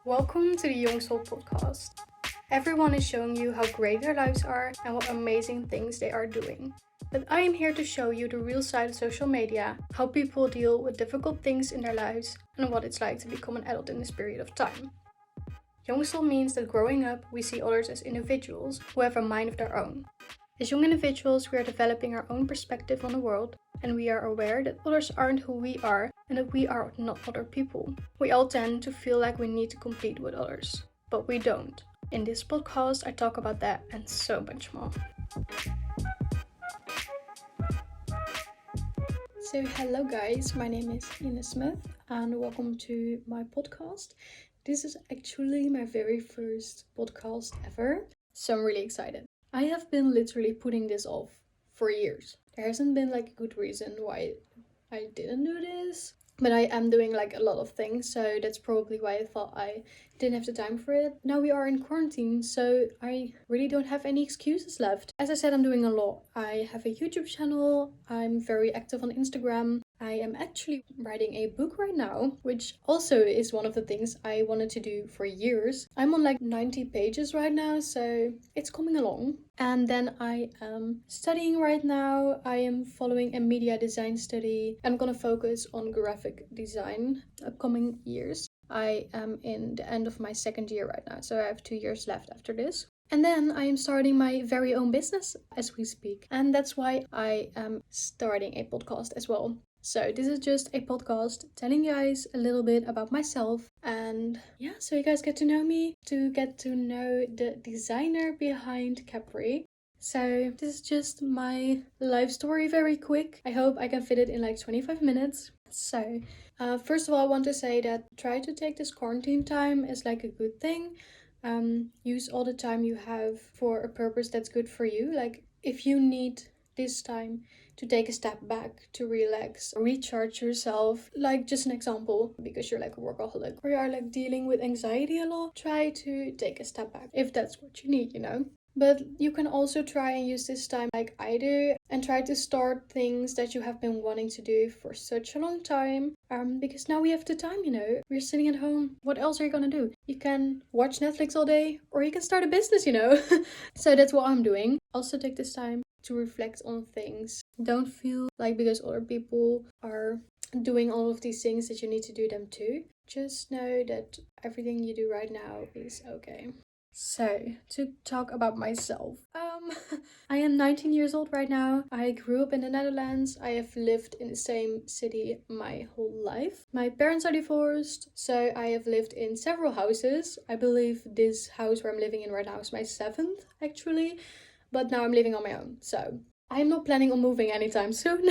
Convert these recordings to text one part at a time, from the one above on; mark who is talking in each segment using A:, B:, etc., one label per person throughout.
A: Welcome to the Young Soul podcast. Everyone is showing you how great their lives are and what amazing things they are doing. But I am here to show you the real side of social media, how people deal with difficult things in their lives, and what it's like to become an adult in this period of time. Young Soul means that growing up, we see others as individuals who have a mind of their own. As young individuals, we are developing our own perspective on the world, and we are aware that others aren't who we are and that we are not other people. We all tend to feel like we need to compete with others, but we don't. In this podcast, I talk about that and so much more. So hello guys, my name is Ina Smith and welcome to my podcast. This is actually my very first podcast ever, so I'm really excited. I have been literally putting this off for years. There hasn't been like a good reason why I didn't do this, but I am doing like a lot of things, so that's probably why I thought I didn't have the time for it. Now we are in quarantine, so I really don't have any excuses left. As I said, I'm doing a lot. I have a YouTube channel, I'm very active on Instagram. I am actually writing a book right now, which also is one of the things I wanted to do for years. I'm on like 90 pages right now, so it's coming along. And then I am studying right now. I am following a media design study. I'm gonna focus on graphic design upcoming years. I am in the end of my second year right now, so I have 2 years left after this. And then I am starting my very own business as we speak. And that's why I am starting a podcast as well. So this is just a podcast telling you guys a little bit about myself, and yeah, so you guys get to know me, to get to know the designer behind Capri. So this is just my life story very quick. I hope I can fit it in like 25 minutes. So first of all, I want to say that try to take this quarantine time as like a good thing. Use all the time you have for a purpose that's good for you. Like if you need this time to take a step back, to relax, recharge yourself. Like just an example, because you're like a workaholic or you're like dealing with anxiety a lot, try to take a step back if that's what you need, you know. But you can also try and use this time like I do and try to start things that you have been wanting to do for such a long time. Because now we have the time, you know. We're sitting at home. What else are you gonna do? You can watch Netflix all day or you can start a business, you know. So that's what I'm doing. Also take this time to reflect on things. Don't feel like because other people are doing all of these things that you need to do them too. Just know that everything you do right now is okay. So, to talk about myself. I am 19 years old right now. I grew up in the Netherlands. I have lived in the same city my whole life. My parents are divorced, so I have lived in several houses. I believe this house where I'm living in right now is my 7th, actually. But now I'm living on my own, so I'm not planning on moving anytime soon.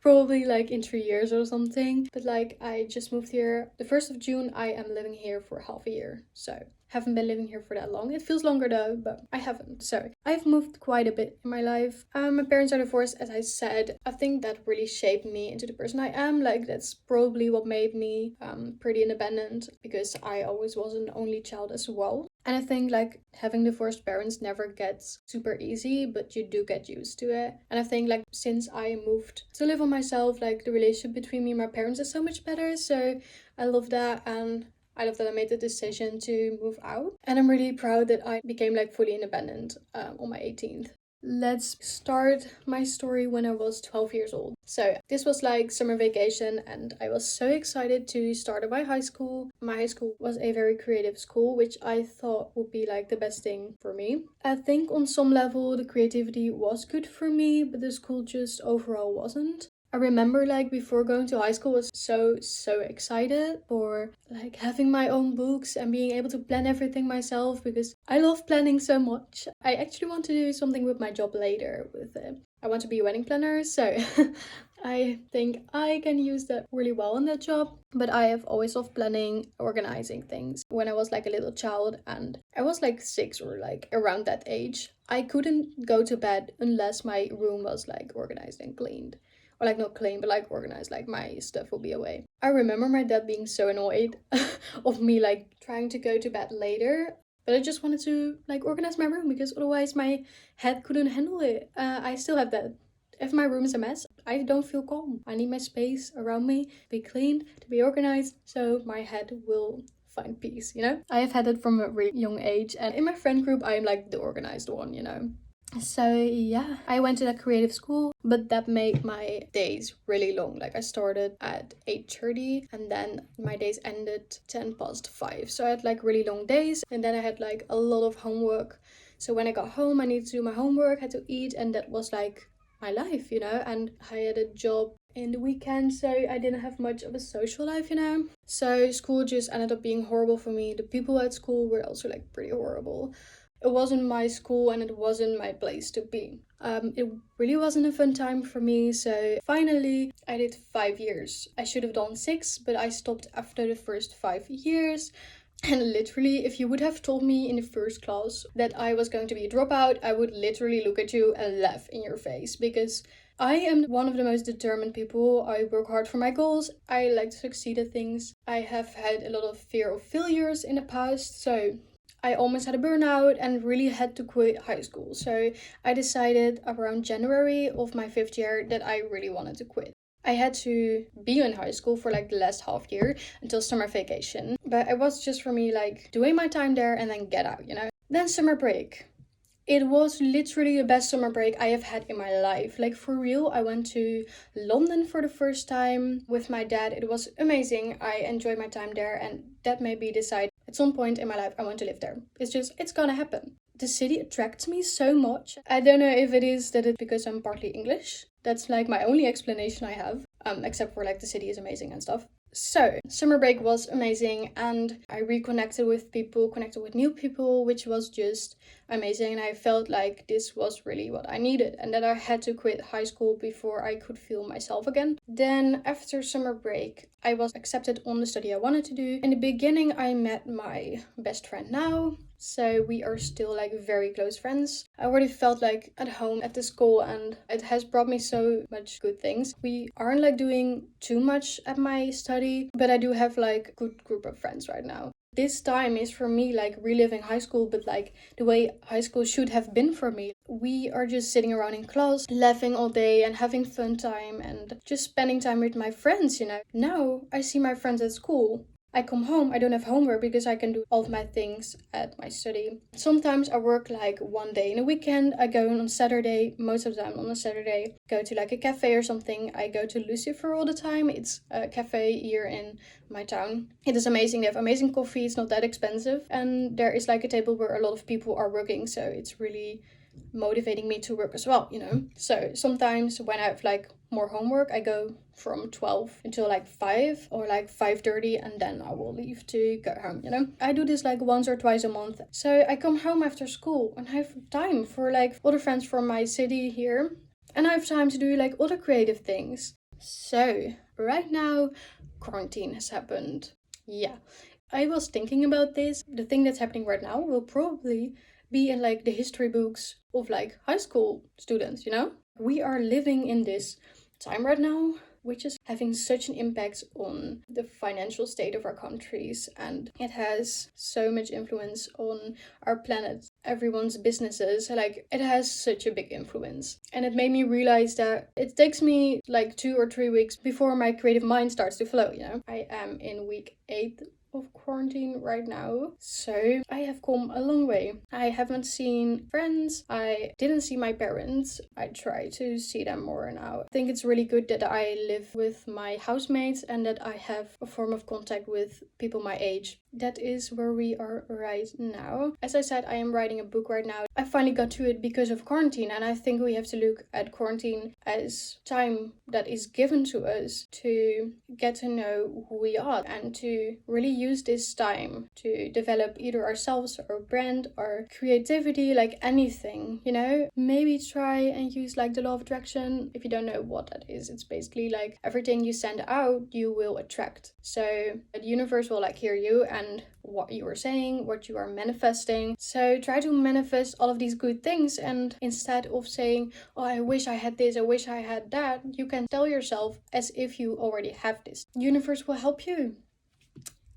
A: Probably like in 3 years or something. But like I just moved here the 1st of June. I am living here for half a year, so haven't been living here for that long. It feels longer though, but I haven't. So I've moved quite a bit in my life. My parents are divorced, as I said. I think that really shaped me into the person I am. Like that's probably what made me pretty independent, because I always was an only child as well. And I think like having divorced parents never gets super easy, but you do get used to it. And I think like since I moved to live on myself, like the relationship between me and my parents is so much better. So I love that, and I love that I made the decision to move out. And I'm really proud that I became like fully independent on my 18th. Let's start my story when I was 12 years old. So this was like summer vacation and I was so excited to start at my high school. My high school was a very creative school, which I thought would be like the best thing for me. I think on some level the creativity was good for me, but the school just overall wasn't. I remember like before going to high school was so excited for like having my own books and being able to plan everything myself, because I love planning so much. I actually want to do something with my job later with it. I want to be a wedding planner, so I think I can use that really well in that job. But I have always loved planning, organizing things. When I was like a little child and I was like 6 or like around that age, I couldn't go to bed unless my room was like organized and cleaned. Or like not clean, but like organized, like my stuff will be away. I remember my dad being so annoyed of me like trying to go to bed later. But I just wanted to like organize my room because otherwise my head couldn't handle it. I still have that. If my room is a mess, I don't feel calm. I need my space around me to be cleaned, to be organized, so my head will find peace, you know? I have had it from a really young age, and in my friend group, I'm like the organized one, you know? So yeah, I went to that creative school, but that made my days really long. Like I started at 8:30 and then my days ended 10 past 5. So I had like really long days, and then I had like a lot of homework. So when I got home, I needed to do my homework, had to eat, and that was like my life, you know? And I had a job in the weekend, so I didn't have much of a social life, you know? So school just ended up being horrible for me. The people at school were also like pretty horrible. It wasn't my school and it wasn't my place to be. It really wasn't a fun time for me, so finally I did 5 years. I should have done 6, but I stopped after the first 5 years. And literally, if you would have told me in the first class that I was going to be a dropout, I would literally look at you and laugh in your face, because I am one of the most determined people. I work hard for my goals. I like to succeed at things. I have had a lot of fear of failures in the past, so I almost had a burnout and really had to quit high school. So I decided around January of my 5th year that I really wanted to quit. I had to be in high school for like the last half year until summer vacation. But it was just for me like doing my time there and then get out, you know? Then summer break. It was literally the best summer break I have had in my life. Like for real, I went to London for the first time with my dad. It was amazing. I enjoyed my time there, and that made me decide at some point in my life I want to live there. It's gonna happen. The city attracts me so much. I don't know if it is that it's because I'm partly English. That's like my only explanation I have. Except for like the city is amazing and stuff. So, summer break was amazing, and I reconnected with people, connected with new people, which was just amazing. And I felt like this was really what I needed, and that I had to quit high school before I could feel myself again. Then, after summer break, I was accepted on the study I wanted to do. In the beginning, I met my best friend now. So we are still like very close friends. I already felt like at home at the school, and it has brought me so much good things. We aren't like doing too much at my study, but I do have like a good group of friends right now. This time is for me like reliving high school, but like the way high school should have been for me. We are just sitting around in class, laughing all day and having fun time and just spending time with my friends, you know. Now I see my friends at school. I come home, I don't have homework because I can do all of my things at my study. Sometimes I work like one day in a weekend. I go on Saturday, most of the time on a Saturday, go to like a cafe or something. I go to Lucifer all the time. It's a cafe here in my town. It is amazing. They have amazing coffee. It's not that expensive. And there is like a table where a lot of people are working. So it's really motivating me to work as well, you know. So sometimes when I have like more homework, I go from 12 until like 5 or like 5:30, and then I will leave to go home, you know. I do this like once or twice a month. So I come home after school and I have time for like other friends from my city here, and I have time to do like other creative things. So right now quarantine has happened. Yeah, I was thinking about this. The thing that's happening right now will probably be in like the history books of like high school students, you know? We are living in this time right now, which is having such an impact on the financial state of our countries, and it has so much influence on our planet, everyone's businesses. Like, it has such a big influence. And it made me realize that it takes me like 2 or 3 weeks before my creative mind starts to flow, you know? I am in week 8 of quarantine right now, so I have come a long way. I haven't seen friends, I didn't see my parents. I try to see them more now. I think it's really good that I live with my housemates and that I have a form of contact with people my age. That is where we are right now. As I said, I am writing a book right now. I finally got to it because of quarantine, and I think we have to look at quarantine as time that is given to us to get to know who we are and to really use this time to develop either ourselves, our brand, our creativity, like anything, you know. Maybe try and use like the law of attraction. If you don't know what that is, it's basically like everything you send out you will attract. So the universe will like hear you and what you are saying, what you are manifesting. So try to manifest all of these good things, and instead of saying, oh, I wish I had this, I wish I had that, you can tell yourself as if you already have this. Universe will help you.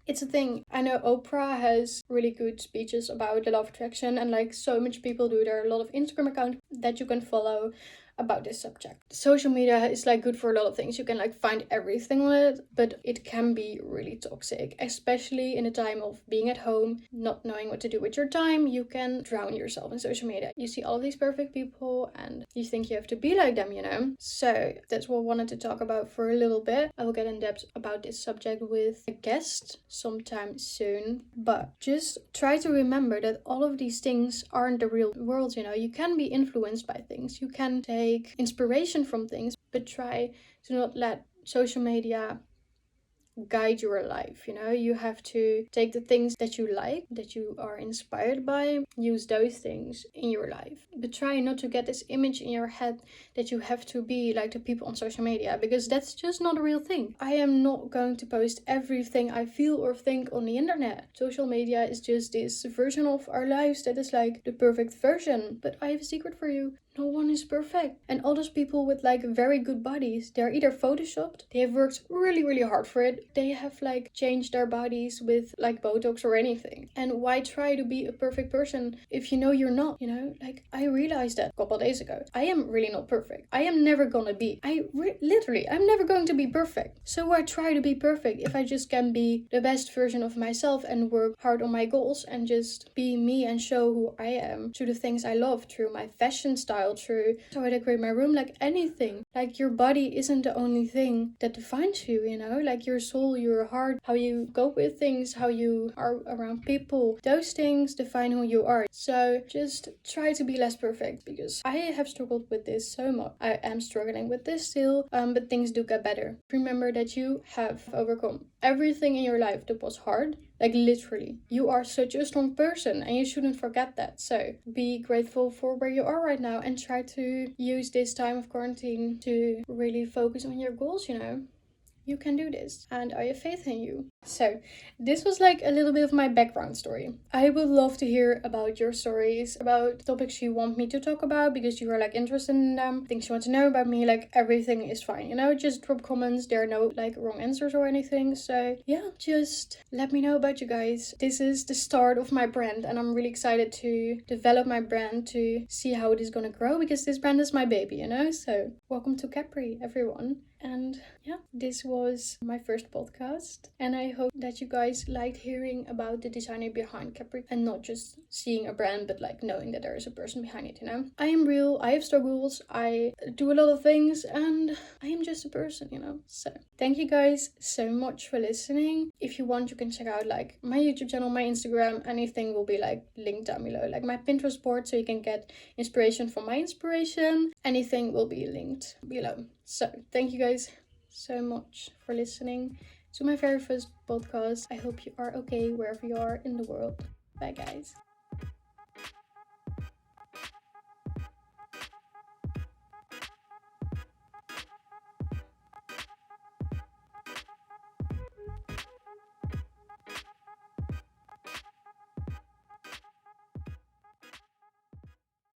A: It's a thing. I know Oprah has really good speeches about the law of attraction, and like so much people do. There are a lot of Instagram accounts that you can follow. about this subject. Social media is like good for a lot of things. You can like find everything on it, but it can be really toxic, especially in a time of being at home, not knowing what to do with your time. You can drown yourself in social media. You see all of these perfect people and you think you have to be like them, you know? So that's what I wanted to talk about for a little bit. I will get in depth about this subject with a guest sometime soon, but just try to remember that all of these things aren't the real world, you know? You can be influenced by things, you can take inspiration from things, but try to not let social media guide your life. You know, you have to take the things that you like, that you are inspired by, use those things in your life, but try not to get this image in your head that you have to be like the people on social media, because that's just not a real thing. I am not going to post everything I feel or think on the internet. Social media is just this version of our lives that is like the perfect version, but I have a secret for you: no one is perfect. And all those people with like very good bodies, they're either photoshopped, they have worked really, really hard for it, they have like changed their bodies with like Botox or anything. And why try to be a perfect person if you know you're not, you know? Like, I realized that a couple days ago. I am really not perfect. I am never gonna be. Literally, I'm never going to be perfect. So why try to be perfect if I just can be the best version of myself and work hard on my goals and just be me and show who I am through the things I love, through my fashion style, through how I decorate my room, like anything. Like, your body isn't the only thing that defines you, you know? Like, your soul, your heart, how you go with things, how you are around people, those things define who you are. So just try to be less perfect, because I have struggled with this so much. I am struggling with this still, but things do get better. Remember that you have overcome everything in your life that was hard. Like, literally, you are such a strong person and you shouldn't forget that. So be grateful for where you are right now and try to use this time of quarantine to really focus on your goals, you know? You can do this, and I have faith in you. So this was like a little bit of my background story. I would love to hear about your stories, about topics you want me to talk about because you are like interested in them, things you want to know about me. Like, everything is fine, you know? Just drop comments. There are no like wrong answers or anything. So yeah, just let me know about you guys. This is the start of my brand and I'm really excited to develop my brand, to see how it is gonna grow, because this brand is my baby, you know? So welcome to Capri, everyone. And yeah, this was my first podcast, and I hope that you guys liked hearing about the designer behind Capri and not just seeing a brand, but like knowing that there is a person behind it, you know? I am real, I have struggles, I do a lot of things, and I am just a person, you know? So thank you guys so much for listening. If you want, you can check out like my YouTube channel, my Instagram, anything will be like linked down below, like my Pinterest board, so you can get inspiration from my inspiration. Anything will be linked below. So thank you guys so much for listening to my very first podcast. I hope you are okay wherever you are in the world. Bye guys.